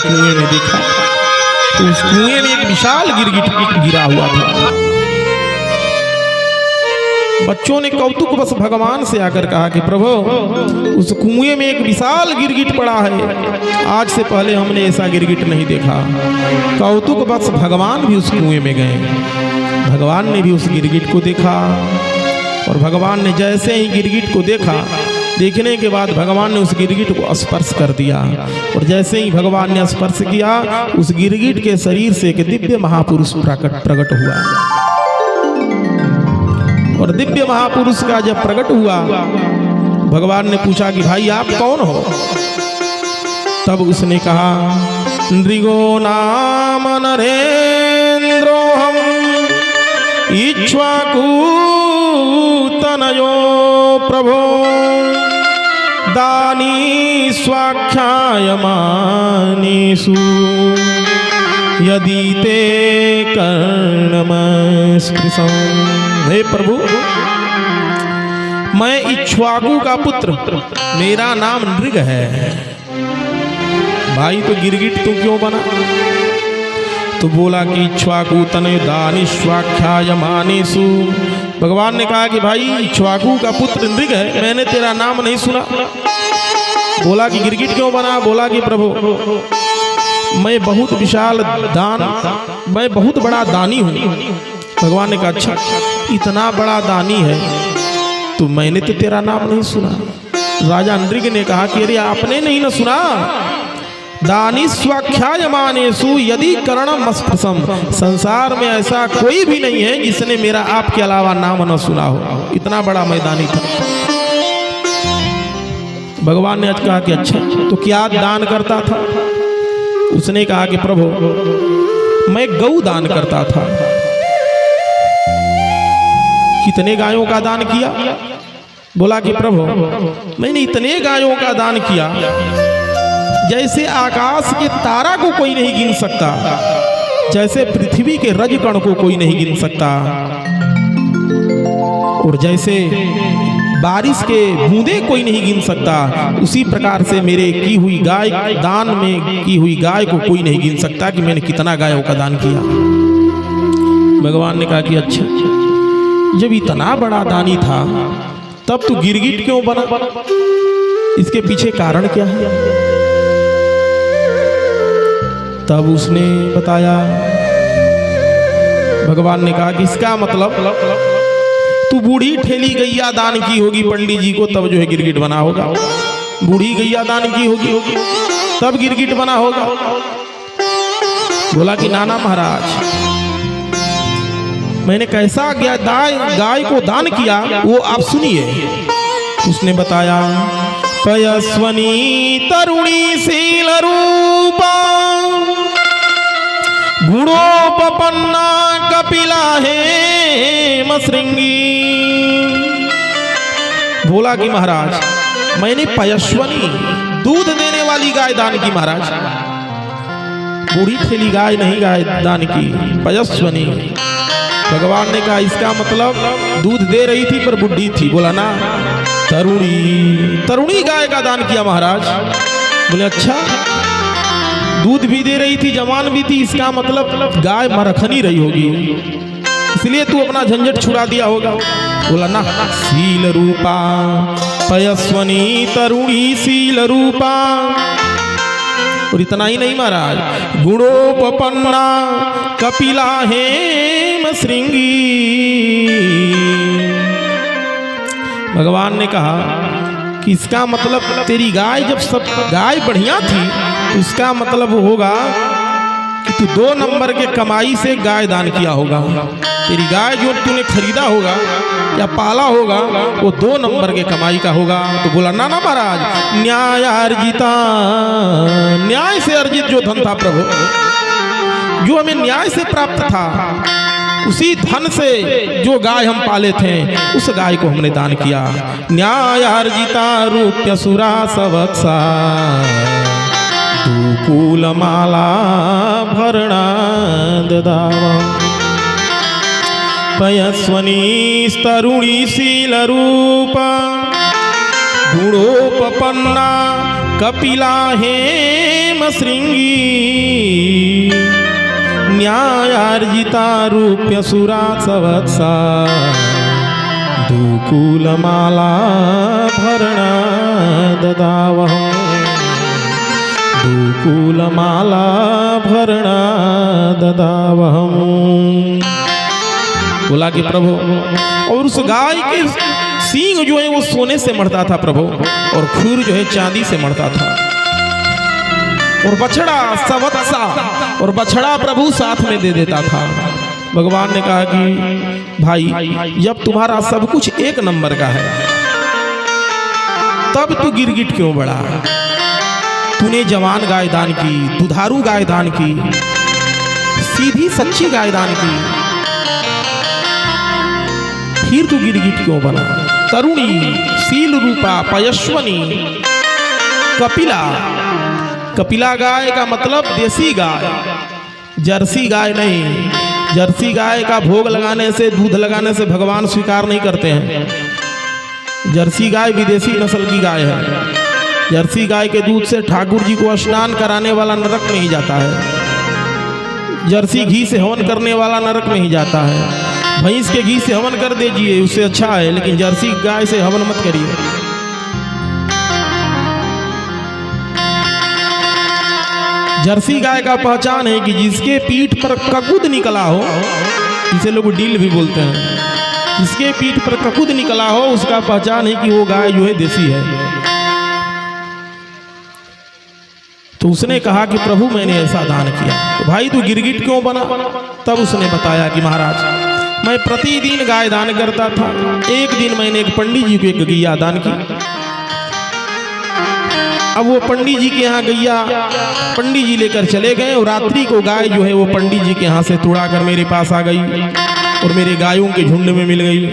कुएं में देखा तो उस कुएं में एक विशाल गिरगिट गिरा हुआ था। बच्चों ने कौतुक बस भगवान से आकर कहा कि प्रभु, उस कुएं में एक विशाल गिरगिट पड़ा है, आज से पहले हमने ऐसा गिरगिट नहीं देखा। कौतुक बस भगवान भी उस कुएं में गए। भगवान ने भी उस गिरगिट को देखा और भगवान ने जैसे ही गिरगिट को देखा, देखने के बाद भगवान ने उस गिरगिट को स्पर्श कर दिया और जैसे ही भगवान ने स्पर्श किया, उस गिरगिट के शरीर से एक दिव्य महापुरुष प्रकट हुआ। और दिव्य महापुरुष का जब प्रकट हुआ, भगवान ने पूछा कि भाई आप कौन हो? तब उसने कहा, नृगो नाम नरेंद्रो हम इक्ष्वाकु तनयो प्रभो दानी स्वाख्यायमानेषु यदि ते कर्णमस्पृशं। हे प्रभु, मैं इक्ष्वाकु का पुत्र, मेरा नाम नृग है। भाई तो गिरगिट तू क्यों बना? तो बोला कि इक्ष्वाकु तनयो दानी स्वाख्यायमानेषु। भगवान ने कहा कि भाई इक्ष्वाकु का पुत्र नृग है, मैंने तेरा नाम नहीं सुना। बोला कि गिरगिट क्यों बना? बोला कि प्रभु, मैं बहुत विशाल दान, मैं बहुत बड़ा दानी हूँ। भगवान ने कहा अच्छा, इतना बड़ा दानी है तो मैंने तो तेरा नाम नहीं सुना। राजा नृग ने कहा कि अरे आपने नहीं ना सुना, दानी स्वाख्यायमानेषु यदि कर्णम स्पृशम। संसार में ऐसा कोई भी नहीं है जिसने मेरा आपके अलावा नाम न सुना हो। इतना बड़ा मैदानी था। भगवान ने आज कहा कि अच्छा, तो क्या दान करता था? उसने कहा कि प्रभु, मैं गौ दान करता था। कितने गायों का दान किया? बोला कि प्रभु, मैंने इतने गायों का दान किया जैसे आकाश के तारा को कोई नहीं गिन सकता, जैसे पृथ्वी के रजकण को कोई नहीं गिन सकता, और जैसे बारिश के बूंदे कोई नहीं गिन सकता, उसी प्रकार से मेरे की हुई गाय, दान में की हुई गाय को कोई नहीं गिन सकता कि मैंने कितना गायों का दान किया। भगवान ने कहा कि अच्छा, जब इतना बड़ा दानी था तब तो गिरगिट क्यों बना? इसके पीछे कारण क्या है? तब उसने बताया, भगवान ने कहा कि इसका मतलब तू बूढ़ी ठेली गैया दान की होगी पंडित जी को, तब जो है गिरगिट बना होगा। बूढ़ी गैया दान की होगी तब गिरगिट बना होगा। बोला कि नाना महाराज, मैंने कैसा गाय को दान किया वो आप सुनिए। उसने बताया, पयस्वनी तरुणी शील रूपा गुणोपपन्ना कपिला है मसृंगी। बोला कि महाराज, मैंने पयस्वनी दूध देने वाली गाय दान की महाराज, बूढ़ी ठेली गाय नहीं गाय दान की, पयस्वनी। भगवान ने कहा इसका मतलब दूध दे रही थी पर बुढ़ी थी। बोला ना, तरुणी गाय का दान किया महाराज। बोले अच्छा, दूध भी दे रही थी, जवान भी थी, इसका मतलब गाय मरखनी रही होगी, इसलिए तू अपना झंझट छुड़ा दिया होगा। बोला ना, शील रूपा पयस्वनी तरुणी शील रूपा। और इतना ही नहीं महाराज, गुणोपपन्ना कपिला हेम श्रृंगी। भगवान ने कहा कि इसका मतलब तेरी गाय, जब सब गाय बढ़िया थी तो इसका मतलब होगा कि तू 2 नंबर के कमाई से गाय दान किया होगा। तेरी गाय जो तूने खरीदा होगा या पाला होगा वो 2 नंबर के कमाई का होगा। तो बोला ना ना महाराज, न्याय अर्जिता, न्याय से अर्जित जो धन था प्रभु, जो हमें न्याय से प्राप्त था, उसी धन से जो गाय हम पाले थे उस गाय को हमने दान किया। न्याय अर्जिता रूप्य सुरा सवत्सा दुकूल माला भरणा ददावा। पयस्वनी तरुणी शील रूप गुणोपपन्ना कपिला हेम श्रृंगी न्यायार्जिता रूप्य सुरा सवत्सा दुकूलमाला भरणा ददावहं दुकूलमाला भरणा ददावहं। बोला कि प्रभु, और उस गाय के सींग जो है वो सोने से मढ़ता था प्रभु, और खुर जो है चांदी से मढ़ता था, और बछड़ा सवत्सा, और बछड़ा प्रभु साथ में दे देता था। भगवान ने कहा कि भाई, जब तुम्हारा सब कुछ एक नंबर का है तब तू गिरगिट क्यों बढ़ा? तूने जवान गाय दान की, दुधारू गाय दान की, सीधी सच्ची गाय दान की, फिर तू गिरगिट क्यों बना? तरुणी शील रूपा पयस्वनी कपिला, कपिला गाय का मतलब देसी गाय, जर्सी गाय नहीं। जर्सी गाय का भोग लगाने से, दूध लगाने से भगवान स्वीकार नहीं करते हैं। जर्सी गाय विदेशी नस्ल की गाय है। जर्सी गाय के दूध से ठाकुर जी को स्नान कराने वाला नरक में ही जाता है। जर्सी घी से हवन करने वाला नरक में ही जाता है। भैंस के घी से हवन कर दीजिए, उससे अच्छा है, लेकिन जर्सी गाय से हवन मत करिए। जर्सी गाय का पहचान है कि जिसके पीठ पर ककूद निकला हो, जिसे लोग डील भी बोलते हैं, जिसके पीठ पर ककूद निकला हो उसका पहचान है कि वो गाय जो है देसी है। तो उसने कहा कि प्रभु मैंने ऐसा दान किया, तो भाई तू गिरगिट क्यों बना? तब उसने बताया कि महाराज, मैं प्रतिदिन गाय दान करता था। एक दिन मैंने एक पंडित जी को एक गैया दान की। अब वो पंडित जी के यहाँ गैया पंडित जी लेकर चले गए, और रात्रि को गाय जो है वो पंडित जी के यहाँ से तुड़ा कर मेरे पास आ गई और मेरे गायों के झुंड में मिल गई।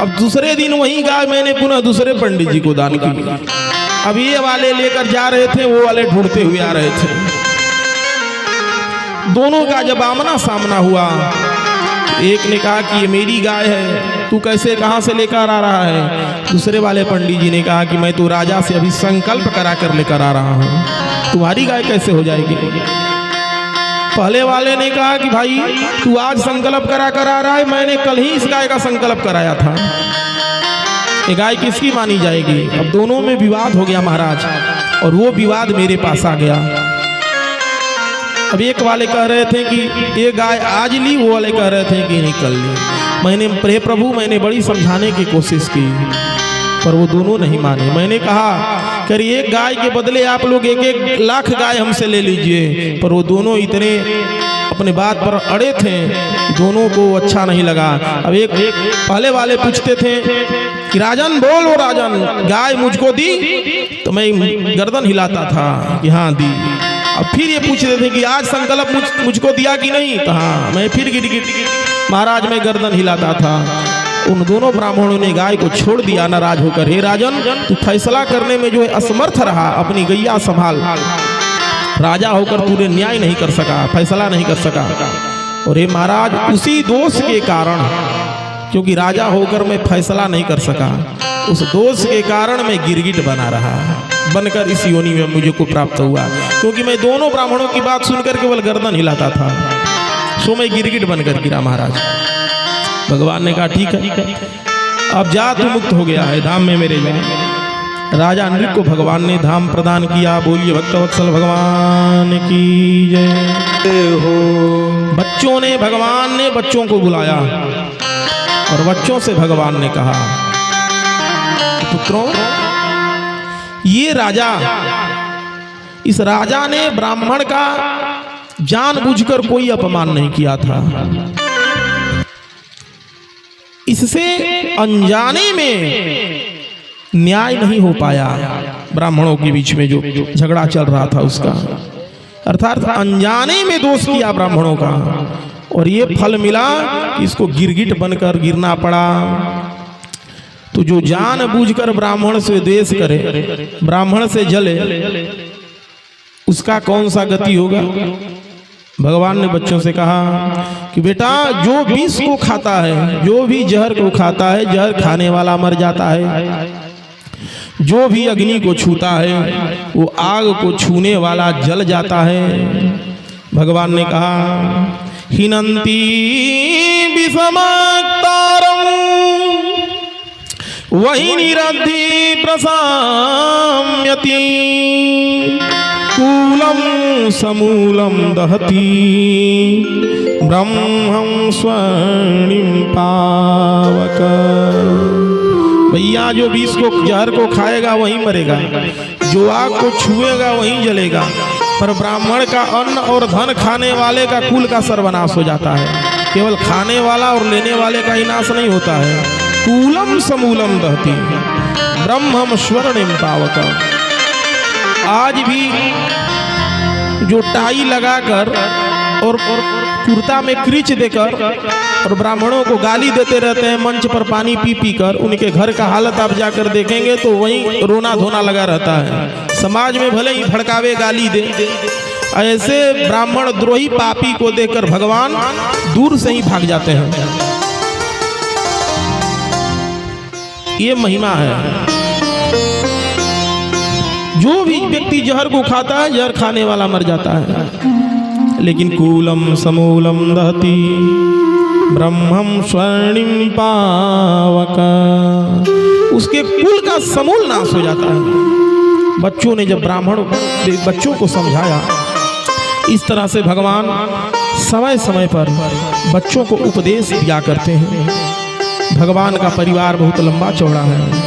अब दूसरे दिन वही गाय मैंने पुनः दूसरे पंडित जी को दान की। अब ये वाले लेकर जा रहे थे, वो वाले ढूंढते हुए आ रहे थे। दोनों का जब आमना सामना हुआ, एक ने कहा कि ये मेरी गाय है, तू कैसे कहाँ से लेकर आ रहा है? दूसरे वाले पंडित जी ने कहा कि मैं तो राजा से अभी संकल्प करा कर लेकर आ रहा हूँ, तुम्हारी गाय कैसे हो जाएगी? पहले वाले ने कहा कि भाई तू आज संकल्प करा कर आ रहा है, मैंने कल ही इस गाय का संकल्प कराया था, ये गाय किसकी मानी जाएगी? अब दोनों में विवाद हो गया महाराज, और वो विवाद मेरे पास आ गया। अब एक वाले कह रहे थे कि ये गाय आज ली, वो वाले कह रहे थे कि नहीं कल ली। मैंने प्रभु मैंने बड़ी समझाने की कोशिश की, पर वो दोनों नहीं माने। मैंने कहा कि एक गाय के बदले आप लोग 1-1 लाख गाय हमसे ले लीजिए, पर वो दोनों इतने अपने बात पर अड़े थे, दोनों को अच्छा नहीं लगा। अब एक पहले वाले पूछते थे कि राजन बोल, वो राजन गाय मुझको दी? तो मैं गर्दन हिलाता था कि हाँ दी। अब फिर ये पूछते थे कि आज संकल्प मुझको दिया कि नहीं? तो हाँ। मैं फिर गिरगिट महाराज में गर्दन हिलाता था। उन दोनों ब्राह्मणों ने गाय को छोड़ दिया नाराज होकर। हे राजन, तू फैसला करने में जो है असमर्थ रहा, अपनी गैया संभाल। राजा होकर तूने न्याय नहीं कर सका, फैसला नहीं कर सका। और हे महाराज, उसी दोष के कारण, क्योंकि राजा होकर मैं फैसला नहीं कर सका, उस दोष के कारण मैं गिरगिट बना रहा, बनकर इस योनि में मुझे को प्राप्त हुआ। क्योंकि मैं दोनों ब्राह्मणों की बात सुनकर केवल गर्दन हिलाता था, सो मैं गिरगिट बनकर गिरा महाराज। भगवान ने कहा ठीक है, अब जा, तू मुक्त हो गया है, धाम में मेरे जा। राजा नृप को भगवान ने धाम प्रदान किया। बोलिए भक्तवत्सल भगवान की जय हो। बच्चों ने, भगवान ने बच्चों को बुलाया और बच्चों से भगवान ने कहा, पुत्रों, ये राजा, इस राजा ने ब्राह्मण का जानबूझकर कोई अपमान नहीं किया था। इससे अनजाने में न्याय नहीं हो पाया। ब्राह्मणों के बीच में जो झगड़ा चल रहा था उसका, अर्थात अनजाने में दोष किया ब्राह्मणों का, और ये फल मिला कि इसको गिरगिट बनकर गिरना पड़ा। तो जो जानबूझकर ब्राह्मण से द्वेष करे, ब्राह्मण से जले, उसका कौन सा गति होगा? भगवान ने बच्चों से कहा कि बेटा जो विष को खाता है, जो भी जहर को खाता है, जहर खाने वाला मर जाता है। जो भी अग्नि को छूता है वो आग को छूने वाला जल जाता है। भगवान ने कहा हिनंती विषमाक्तारम वही निरद्धि प्रसाम्यति कूलम समूलम दहती ब्रह्मं स्वर्णिम पावक। भैया जो विष को जहर को खाएगा वहीं मरेगा, जो आग को छुएगा वहीं जलेगा, पर ब्राह्मण का अन्न और धन खाने वाले का कुल का सर्वनाश हो जाता है। केवल खाने वाला और लेने वाले का ही नाश नहीं होता है। कूलम समूलम दहती ब्रह्मं स्वर्णिम पावक। आज भी जो टाई लगाकर और कुर्ता में क्रीच देकर और ब्राह्मणों को गाली देते रहते हैं मंच पर पानी पी पी कर, उनके घर का हालत आप जाकर देखेंगे तो वहीं रोना धोना लगा रहता है। समाज में भले ही भड़कावे गाली दे, ऐसे ब्राह्मण द्रोही पापी को देखकर भगवान दूर से ही भाग जाते हैं। ये महिमा है। जो भी व्यक्ति जहर को खाता है, जहर खाने वाला मर जाता है। लेकिन कूलम समूलम दहती ब्रह्मं स्वर्णिम पावक, उसके कुल का समूल नाश हो जाता है। बच्चों ने जब बच्चों को समझाया, इस तरह से भगवान समय समय पर बच्चों को उपदेश दिया करते हैं। भगवान का परिवार बहुत लंबा चौड़ा है।